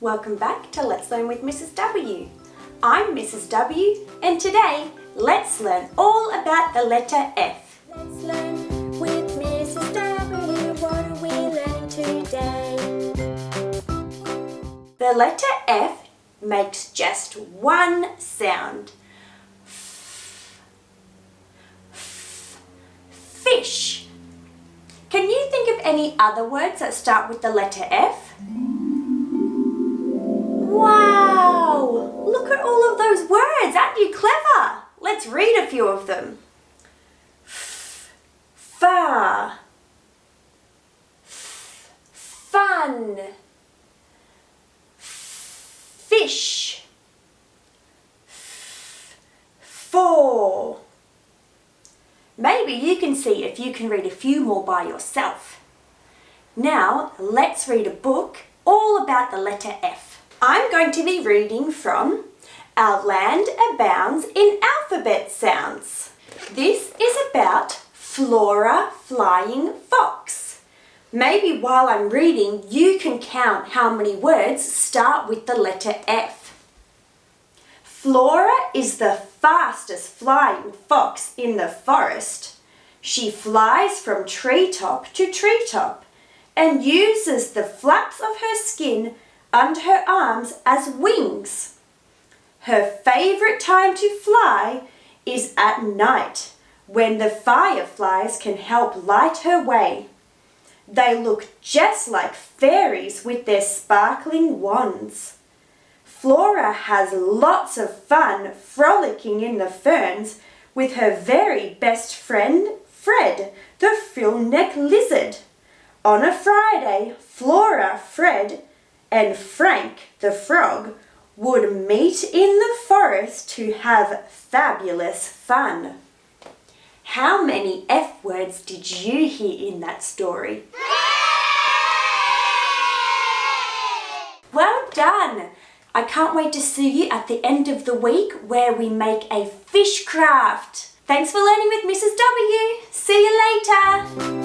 Welcome back to Let's Learn with Mrs. W. I'm Mrs. W and today let's learn all about the letter F. Let's learn with Mrs. W. What are we learning today? The letter F makes just one sound. Fish. Can you think of any other words that start with the letter F? Wow! Look at all of those words. Aren't you clever? Let's read a few of them. Far, fun, fish, for. Maybe you can see if you can read a few more by yourself. Now let's read a book all about the letter F. I'm going to be reading from Our Land Abounds in Alphabet Sounds. This is about Flora Flying Fox. Maybe while I'm reading you can count how many words start with the letter F. Flora is the fastest flying fox in the forest. She flies from treetop to treetop and uses the flaps of her skin under her arms as wings. Her favourite time to fly is at night when the fireflies can help light her way. They look just like fairies with their sparkling wands. Flora has lots of fun frolicking in the ferns with her very best friend, Fred, the frill-neck lizard. On a Friday, Flora, Fred, and Frank, the frog, would meet in the forest to have fabulous fun. How many F words did you hear in that story? Well done! I can't wait to see you at the end of the week where we make a fish craft. Thanks for learning with Mrs. W. See you later!